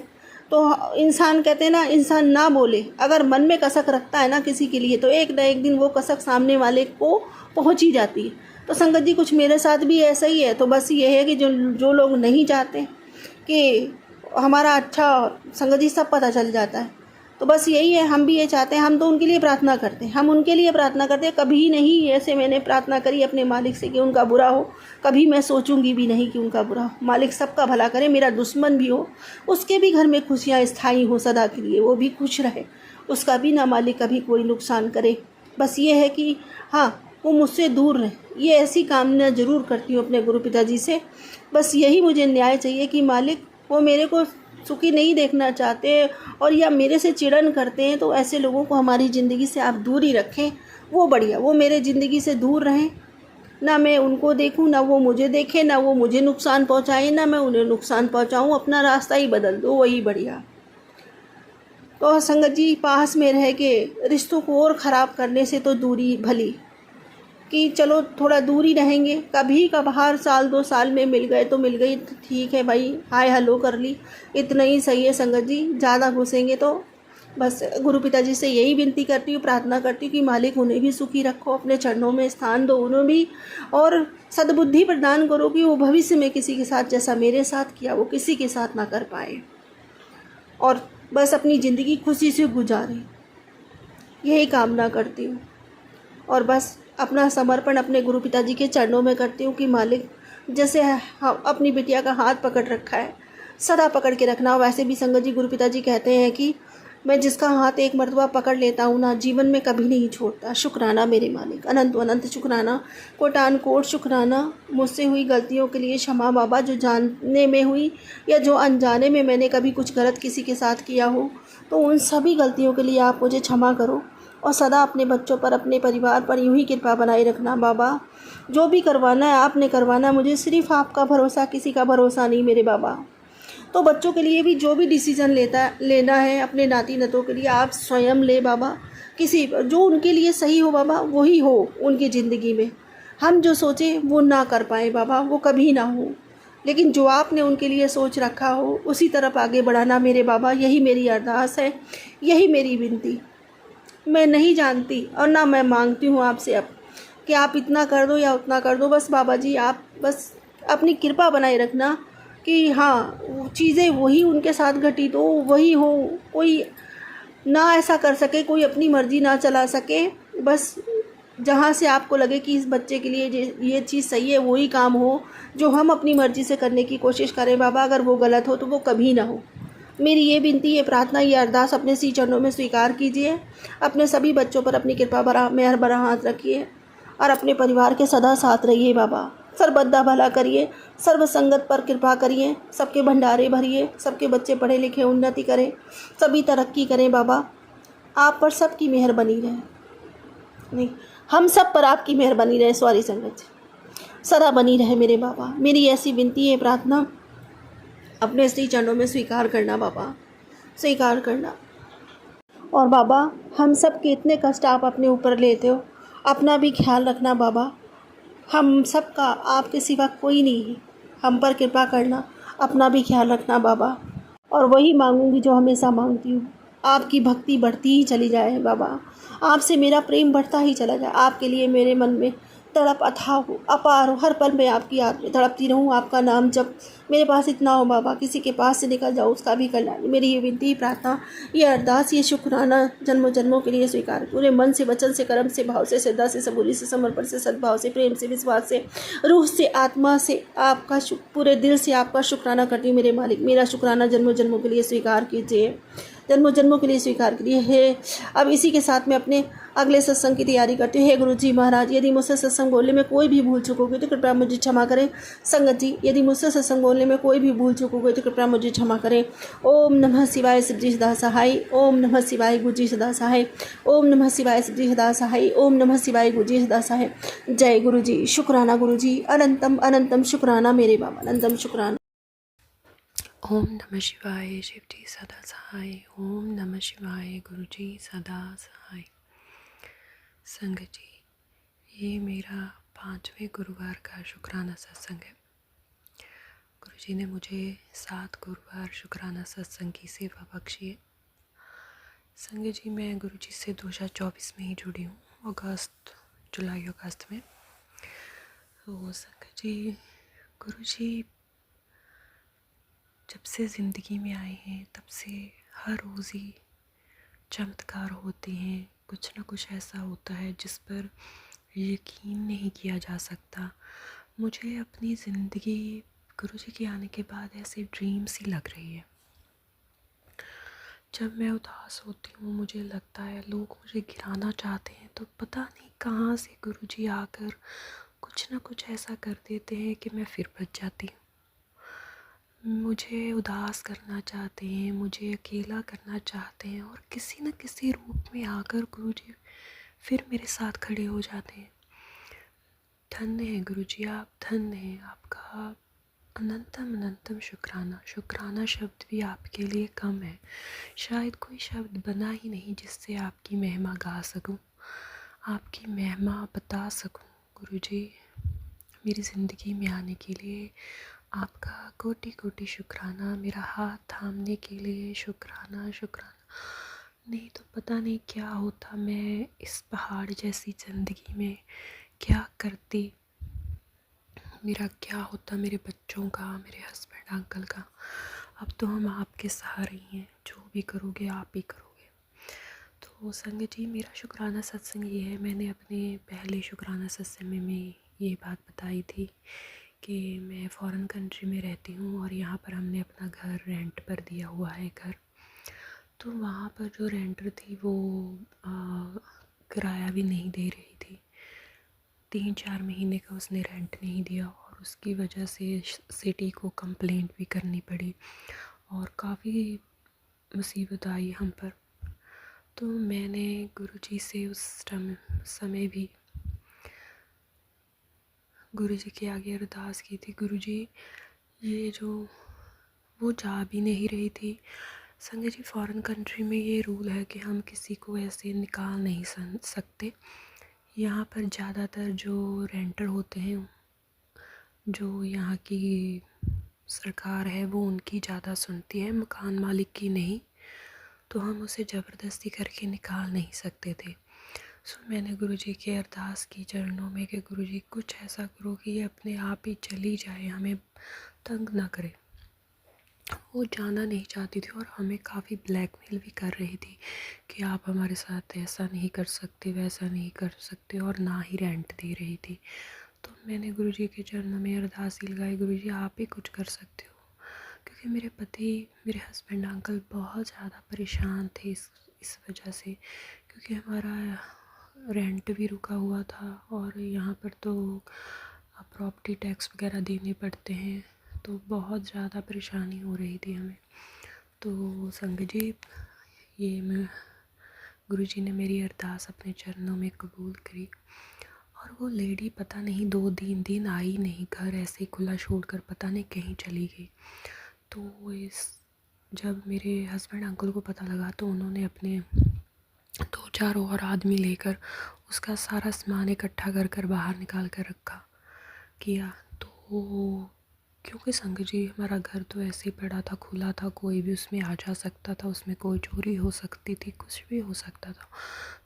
तो इंसान कहते हैं ना, इंसान ना बोले, अगर मन में कसक रखता है ना किसी के लिए, तो एक न एक दिन वो कसक सामने वाले को पहुंच ही जाती है। तो संगत जी कुछ मेरे साथ भी ऐसा ही है। तो बस ये है कि जो लोग नहीं चाहते कि हमारा अच्छा, संगत जी सब पता चल जाता है। तो बस यही है, हम भी ये चाहते हैं, हम तो उनके लिए प्रार्थना करते हैं, हम उनके लिए प्रार्थना करते हैं। कभी नहीं ऐसे मैंने प्रार्थना करी अपने मालिक से कि उनका बुरा हो, कभी मैं सोचूंगी भी नहीं कि उनका बुरा हो। मालिक सबका भला करे, मेरा दुश्मन भी हो उसके भी घर में खुशियाँ स्थायी हो सदा के लिए, वो भी खुश रहे, उसका भी ना मालिक कभी कोई नुकसान करे। बस ये है कि हाँ, वो मुझसे दूर रहे, ये ऐसी कामना ज़रूर करती हूँ अपने गुरु पिताजी से। बस यही मुझे न्याय चाहिए कि मालिक वो मेरे को सुखी नहीं देखना चाहते और या मेरे से चिढ़न करते हैं, तो ऐसे लोगों को हमारी ज़िंदगी से आप दूर ही रखें, वो बढ़िया। वो मेरे ज़िंदगी से दूर रहें, ना मैं उनको देखूं, ना वो मुझे देखें, ना वो मुझे नुकसान पहुंचाएं, ना मैं उन्हें नुकसान पहुंचाऊं। अपना रास्ता ही बदल दो, वही बढ़िया। तो संगत जी, पास में रह के रिश्तों को और ख़राब करने से तो दूरी भली, कि चलो थोड़ा दूर ही रहेंगे, कभी कभार साल 2 साल में मिल गए तो मिल गई, ठीक है भाई, हाय हेलो कर ली, इतना ही सही है संगत जी। ज़्यादा घुसेंगे तो बस गुरु पिताजी से यही विनती करती हूँ, प्रार्थना करती हूँ कि मालिक उन्हें भी सुखी रखो, अपने चरणों में स्थान दो उन्हें भी, और सद्बुद्धि प्रदान करो कि वो भविष्य में किसी के साथ जैसा मेरे साथ किया वो किसी के साथ ना कर पाए, और बस अपनी ज़िंदगी खुशी से गुजारें, यही कामना करती हूँ। और बस अपना समर्पण अपने गुरु पिताजी के चरणों में करती हूँ कि मालिक जैसे अपनी बिटिया का हाथ पकड़ रखा है सदा पकड़ के रखना। वैसे भी संगत जी गुरु पिताजी कहते हैं कि मैं जिसका हाथ एक मर्तबा पकड़ लेता हूँ ना, जीवन में कभी नहीं छोड़ता। शुक्राना मेरे मालिक, अनंत अनंत शुक्राना, कोटान कोट शुक्राना। मुझसे हुई गलतियों के लिए क्षमा बाबा, जो जानने में हुई या जो अनजाने में मैंने कभी कुछ गलत किसी के साथ किया हो, तो उन सभी गलतियों के लिए आप मुझे क्षमा करो, और सदा अपने बच्चों पर, अपने परिवार पर यूं ही कृपा बनाए रखना बाबा। जो भी करवाना है आपने करवाना, मुझे सिर्फ आपका भरोसा, किसी का भरोसा नहीं मेरे बाबा। तो बच्चों के लिए भी जो भी डिसीज़न लेना है अपने नाती नतों के लिए, आप स्वयं ले बाबा। किसी जो उनके लिए सही हो बाबा, वही हो उनकी ज़िंदगी में। हम जो सोचें वो ना कर पाए बाबा, वो कभी ना हो, लेकिन जो आपने उनके लिए सोच रखा हो उसी तरफ आगे बढ़ाना मेरे बाबा। यही मेरी अरदास है, यही मेरी विनती। मैं नहीं जानती और ना मैं मांगती हूँ आपसे अब कि आप इतना कर दो या उतना कर दो। बस बाबा जी आप बस अपनी कृपा बनाए रखना कि हाँ, वो चीज़ें वही उनके साथ घटित हो, वही हो, कोई ना ऐसा कर सके, कोई अपनी मर्ज़ी ना चला सके। बस जहाँ से आपको लगे कि इस बच्चे के लिए ये चीज़ सही है, वही काम हो जो हम अपनी मर्ज़ी से करने की कोशिश करें बाबा। अगर वो गलत हो तो वो कभी ना हो। मेरी ये विनती, ये प्रार्थना, ये अरदास अपने सी चरणों में स्वीकार कीजिए। अपने सभी बच्चों पर अपनी कृपा भरा, मेहर भरा हाथ रखिए, और अपने परिवार के सदा साथ रहिए बाबा। सर्वदा भला करिए, सर्व संगत पर कृपा करिए, सबके भंडारे भरिए, सबके बच्चे पढ़े लिखे उन्नति करें, सभी तरक्की करें बाबा। आप पर सबकी मेहर बनी रहे, नहीं, हम सब पर आपकी मेहर बनी रहे, सॉरी संगत जी, सदा बनी रहे मेरे बाबा। मेरी ऐसी विनती है, प्रार्थना अपने श्री चरणों में स्वीकार करना बाबा, स्वीकार करना। और बाबा, हम सब के इतने कष्ट आप अपने ऊपर लेते हो, अपना भी ख्याल रखना बाबा। हम सब का आपके सिवा कोई नहीं है, हम पर कृपा करना, अपना भी ख्याल रखना बाबा। और वही मांगूंगी जो हमेशा मांगती हूँ, आपकी भक्ति बढ़ती ही चली जाए बाबा, आपसे मेरा प्रेम बढ़ता ही चला जाए, आपके लिए मेरे मन में तड़प अथाह हो, अपार हो, हर पल मैं आपकी याद में तड़पती रहूँ। आपका नाम जब मेरे पास इतना हो बाबा, किसी के पास से निकल जाओ उसका भी कल्याण। मेरी ये विनती, प्रार्थना, ये अरदास, ये शुक्राना जन्मों जन्मों के लिए स्वीकार। पूरे मन से, वचन से, कर्म से, भाव से, श्रद्धा से, सबूरी से, समर्पण से, सद्भाव से, प्रेम से, विश्वास से, रूह से, आत्मा से आपका पूरे दिल से आपका शुक्राना करती हूँ मेरे मालिक। मेरा शुक्राना जन्मों जन्मों के लिए स्वीकार कीजिए, जन्मों जन्मों के लिए स्वीकार करिए। हे अब इसी के साथ मैं अपने अगले सत्संग की तैयारी करती हूँ। हे गुरु जी महाराज, यदि मुझसे सत्संग बोलने में कोई भी भूल चूक होगी तो कृपया मुझे क्षमा करें। संगत जी, यदि मुझसे सत्संग बोलने में कोई भी भूल चूक होगी तो कृपया मुझे क्षमा करें। ओम नमः शिवाय, शिवजी सदा सहाय। ओम नमः शिवाय, गुरुजी सदा सहाय। ओम नमः शिवाय, शिवजी सदा सहाय। ओम नमः शिवाय, गुरुजी सदा सहाय। जय गुरु जी। शुक्राना गुरु जी, अनंतम अनंतम शुक्राना मेरे बाबा, अनंतम शुक्राना। ओम नमः शिवाय, शिवजी सदा सहाय। ओम नमः शिवाय, गुरुजी सदा सहाय। संगत जी, ये मेरा 5वें गुरुवार का शुक्राना सत्संग है। गुरुजी ने मुझे 7 गुरुवार शुक्राना सत्संग की सेवा बख्शी है। संगत जी, मैं गुरुजी से 2024 में ही जुड़ी हूँ, जुलाई अगस्त में। तो संगत जी, गुरुजी जब से ज़िंदगी में आए हैं तब से हर रोज़ ही चमत्कार होते हैं, कुछ ना कुछ ऐसा होता है जिस पर यकीन नहीं किया जा सकता। मुझे अपनी ज़िंदगी गुरुजी के आने के बाद ऐसे ड्रीम सी लग रही है। जब मैं उदास होती हूँ, मुझे लगता है लोग मुझे गिराना चाहते हैं, तो पता नहीं कहाँ से गुरुजी आकर कुछ ना कुछ ऐसा कर देते हैं कि मैं फिर बच जाती हूँ। मुझे उदास करना चाहते हैं, मुझे अकेला करना चाहते हैं, और किसी न किसी रूप में आकर गुरुजी फिर मेरे साथ खड़े हो जाते हैं। धन्य है गुरुजी, आप धन्य हैं। आपका अनंतम अनंतम शुक्राना। शुक्राना शब्द भी आपके लिए कम है। शायद कोई शब्द बना ही नहीं जिससे आपकी महिमा गा सकूं, आपकी महिमा बता सकूं। गुरुजी, मेरी ज़िंदगी में आने के लिए आपका कोटि कोटि शुक्राना। मेरा हाथ थामने के लिए शुक्राना शुक्राना। नहीं तो पता नहीं क्या होता, मैं इस पहाड़ जैसी ज़िंदगी में क्या करती, मेरा क्या होता, मेरे बच्चों का, मेरे हस्बैंड अंकल का। अब तो हम आपके सहारे ही हैं, जो भी करोगे आप ही करोगे। तो संगत जी, मेरा शुक्राना सत्संग ये है, मैंने अपने पहले शुक्राना सत्संग में ये बात बताई थी कि मैं फ़ॉरेन कंट्री में रहती हूँ और यहाँ पर हमने अपना घर रेंट पर दिया हुआ है घर। तो वहाँ पर जो रेंटर थी वो किराया भी नहीं दे रही थी। 3-4 महीने का उसने रेंट नहीं दिया और उसकी वजह से सिटी को कंप्लेंट भी करनी पड़ी और काफ़ी मुसीबत आई हम पर। तो मैंने गुरुजी से उस समय भी गुरुजी के आगे अरदास की थी, गुरुजी ये जो वो जा भी नहीं रही थी। संगत जी, फ़ॉरेन कंट्री में ये रूल है कि हम किसी को ऐसे निकाल नहीं सकते। यहाँ पर ज़्यादातर जो रेंटर होते हैं, जो यहाँ की सरकार है, वो उनकी ज़्यादा सुनती है, मकान मालिक की नहीं। तो हम उसे ज़बरदस्ती करके निकाल नहीं सकते थे। सो मैंने गुरुजी के अरदास की चरणों में कि गुरुजी कुछ ऐसा करो कि ये अपने आप ही चली जाए, हमें तंग ना करे। वो जाना नहीं चाहती थी और हमें काफ़ी ब्लैकमेल भी कर रही थी कि आप हमारे साथ ऐसा नहीं कर सकते, वैसा नहीं कर सकते, और ना ही रेंट दे रही थी। तो मैंने गुरुजी के चरणों में अरदास लगाई, गुरुजी आप ही कुछ कर सकते हो। क्योंकि मेरे पति, मेरे हस्बैंड अंकल बहुत ज़्यादा परेशान थे इस वजह से, क्योंकि हमारा रेंट भी रुका हुआ था और यहाँ पर तो प्रॉपर्टी टैक्स वगैरह देने पड़ते हैं, तो बहुत ज़्यादा परेशानी हो रही थी हमें। तो संगत जी, ये मैं गुरुजी ने मेरी अरदास अपने चरणों में कबूल करी और वो लेडी पता नहीं 2-3 दिन आई नहीं, घर ऐसे खुला छोड़कर पता नहीं कहीं चली गई। तो जब मेरे हस्बैंड अंकल को पता लगा तो उन्होंने अपने 2-4 और आदमी लेकर उसका सारा सामान इकट्ठा कर बाहर निकाल कर रखा किया। तो क्योंकि संगत जी, हमारा घर तो ऐसे ही पड़ा था, खुला था, कोई भी उसमें आ जा सकता था, उसमें कोई चोरी हो सकती थी, कुछ भी हो सकता था।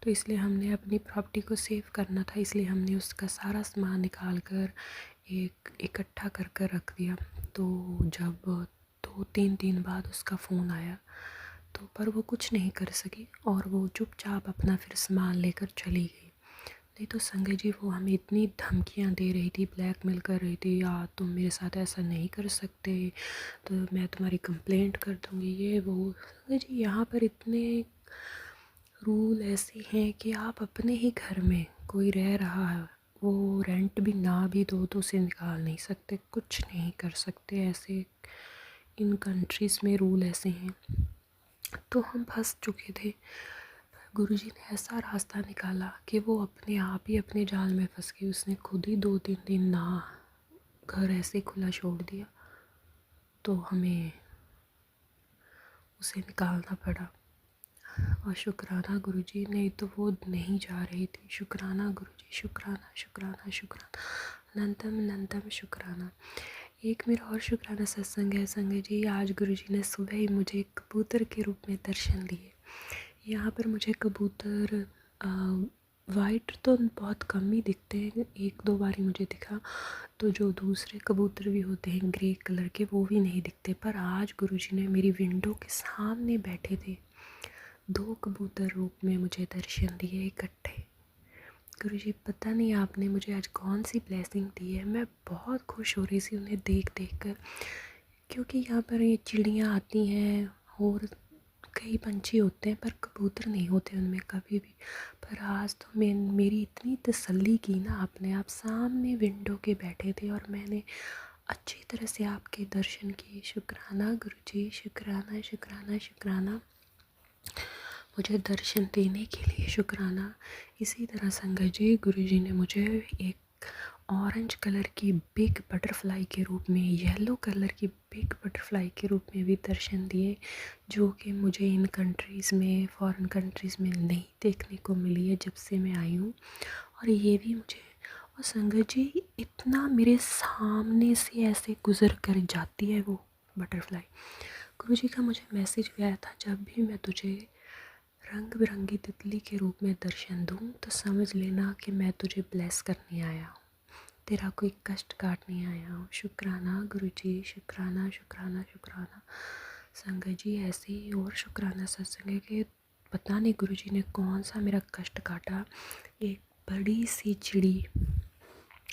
तो इसलिए हमने अपनी प्रॉपर्टी को सेव करना था, इसलिए हमने उसका सारा सामान निकाल कर इकट्ठा कर रख दिया। तो जब 2-3 दिन बाद उसका फ़ोन आया तो पर वो कुछ नहीं कर सकी और वो चुपचाप अपना फिर सामान लेकर चली गई। नहीं तो संगत जी, वो हमें इतनी धमकियां दे रही थी, ब्लैकमेल कर रही थी, यार तुम मेरे साथ ऐसा नहीं कर सकते, तो मैं तुम्हारी कंप्लेंट कर दूंगी, ये वो। संगत जी, यहाँ पर इतने रूल ऐसे हैं कि आप अपने ही घर में कोई रह रहा है, वो रेंट भी ना भी दो तो उसे निकाल नहीं सकते, कुछ नहीं कर सकते। ऐसे इन कंट्रीज़ में रूल ऐसे हैं। तो हम फंस चुके थे। गुरुजी ने ऐसा रास्ता निकाला कि वो अपने आप ही अपने जाल में फंस गई। उसने खुद ही 2-3 दिन ना घर ऐसे खुला छोड़ दिया, तो हमें उसे निकालना पड़ा। और शुक्राना गुरुजी, नहीं तो वो नहीं जा रही थी। शुक्राना गुरुजी, शुक्राना शुक्राना शुक्राना, अनंतम अनंतम शुक्राना। एक मेरा और शुक्राना सत्संग है संगत जी। आज गुरुजी ने सुबह ही मुझे कबूतर के रूप में दर्शन दिए। यहाँ पर मुझे कबूतर वाइट तो बहुत कम ही दिखते हैं, 1-2 बार ही मुझे दिखा। तो जो दूसरे कबूतर भी होते हैं ग्रे कलर के, वो भी नहीं दिखते। पर आज गुरुजी ने मेरी विंडो के सामने बैठे थे, 2 कबूतर रूप में मुझे दर्शन दिए इकट्ठे। गुरुजी, पता नहीं आपने मुझे आज कौन सी ब्लेसिंग दी है। मैं बहुत खुश हो रही थी उन्हें देख कर, क्योंकि यहाँ पर ये चिड़ियाँ आती हैं और कई पंछी होते हैं पर कबूतर नहीं होते उनमें कभी भी। पर आज तो मेरी इतनी तसल्ली की ना, अपने आप सामने विंडो के बैठे थे और मैंने अच्छी तरह से आपके दर्शन किए। शुक्राना गुरुजी, शुक्राना शुक्राना शुक्राना, मुझे दर्शन देने के लिए शुक्राना। इसी तरह संगत जी, गुरुजी ने मुझे एक ऑरेंज कलर की बिग बटरफ्लाई के रूप में, येलो कलर की बिग बटरफ्लाई के रूप में भी दर्शन दिए, जो कि मुझे इन कंट्रीज़ में, फॉरेन कंट्रीज़ में नहीं देखने को मिली है जब से मैं आई हूँ। और ये भी मुझे, और संगत जी इतना मेरे सामने से ऐसे गुज़र कर जाती है वो बटरफ्लाई। गुरुजी का मुझे मैसेज भी आया था, जब भी मैं तुझे रंग बिरंगी तितली के रूप में दर्शन दूँ तो समझ लेना कि मैं तुझे ब्लेस करने आया हूँ, तेरा कोई कष्ट काटने आया हूँ। शुक्राना गुरुजी, शुक्राना शुक्राना शुक्राना। संगत जी ऐसे ही और शुक्राना सत्संग है कि पता नहीं गुरुजी ने कौन सा मेरा कष्ट काटा। एक बड़ी सी चिड़ी,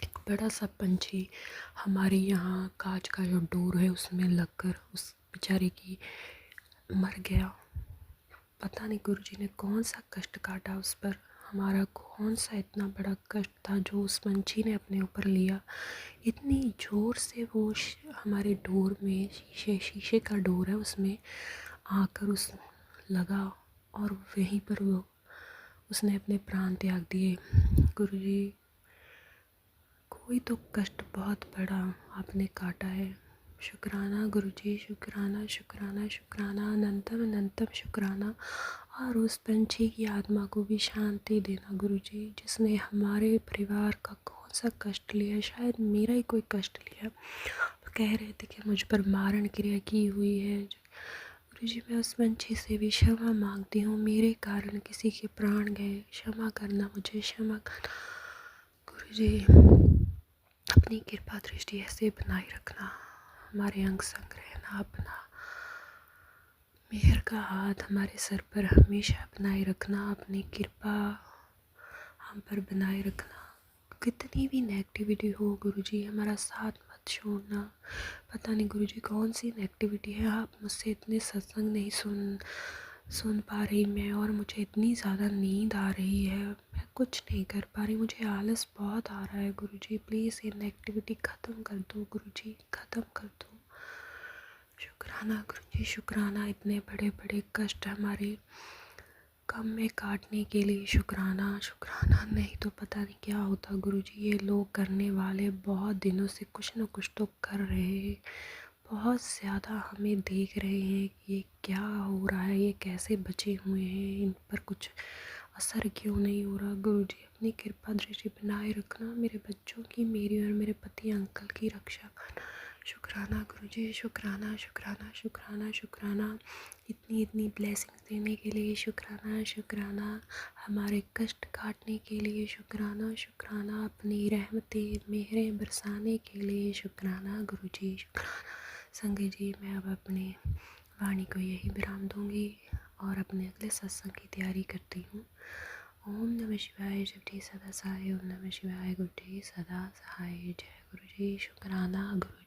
एक बड़ा सा पंछी हमारे यहाँ कांच का जो डोर है उसमें लगकर उस बेचारे की मर गया। पता नहीं गुरुजी ने कौन सा कष्ट काटा उस पर, हमारा कौन सा इतना बड़ा कष्ट था जो उस पंछी ने अपने ऊपर लिया। इतनी ज़ोर से वो हमारे डोर में, शीशे का डोर है उसमें आकर उस लगा और वहीं पर वो उसने अपने प्राण त्याग दिए। गुरुजी कोई तो कष्ट बहुत बड़ा आपने काटा है। शुक्राना गुरुजी, शुक्राना शुक्राना शुक्राना, अनंतम अनंतम शुक्राना। और उस पंछी की आत्मा को भी शांति देना गुरुजी, जिसने हमारे परिवार का कौन सा कष्ट लिया, शायद मेरा ही कोई कष्ट लिया। वो कह रहे थे कि मुझ पर मारण क्रिया की हुई है। गुरुजी मैं उस पंछी से भी क्षमा मांगती हूँ, मेरे कारण किसी के प्राण गए, क्षमा करना, मुझे क्षमा करना गुरुजी। अपनी कृपा दृष्टि ऐसे बनाए रखना, हमारे अंग संग रहना, अपना मेहर का हाथ हमारे सर पर हमेशा बनाए रखना, अपनी कृपा हम पर बनाए रखना। कितनी भी नेगेटिविटी हो गुरुजी हमारा साथ मत छोड़ना। पता नहीं गुरुजी कौन सी नेगेटिविटी है, आप मुझसे इतने सत्संग नहीं सुन पा रही मैं, और मुझे इतनी ज़्यादा नींद आ रही है, मैं कुछ नहीं कर पा रही, मुझे आलस बहुत आ रहा है। गुरुजी प्लीज़ ये नेगेटिविटी ख़त्म कर दो गुरुजी, ख़त्म कर दो। शुक्राना गुरुजी, शुक्राना इतने बड़े बड़े कष्ट हमारे कम में काटने के लिए। शुक्राना शुक्राना, नहीं तो पता नहीं क्या होता गुरुजी। ये लोग करने वाले बहुत दिनों से कुछ न कुछ तो कर रहे हैं, बहुत ज़्यादा हमें देख रहे हैं कि ये क्या हो रहा है, ये कैसे बचे हुए हैं, इन पर कुछ असर क्यों नहीं हो रहा। गुरुजी अपनी कृपा दृष्टि बनाए रखना, मेरे बच्चों की, मेरी और मेरे पति अंकल की रक्षा करना। शुक्राना गुरुजी, शुक्राना शुक्राना शुक्राना शुक्राना, इतनी ब्लेसिंग्स देने के लिए शुक्राना शुक्राना, हमारे कष्ट काटने के लिए शुक्राना शुक्राना, अपनी रहमतें मेहरें बरसाने के लिए शुक्राना गुरुजी, शुक्राना। संगत जी मैं अब अपने वाणी को यही विराम दूंगी और अपने अगले सत्संग की तैयारी करती हूँ। ओम नमः शिवाय, शिवजी सदा सहाय। ओम नमः शिवाय, गुरुजी सदा सहाय। जय गुरुजी, शुक्राना गुरुजी।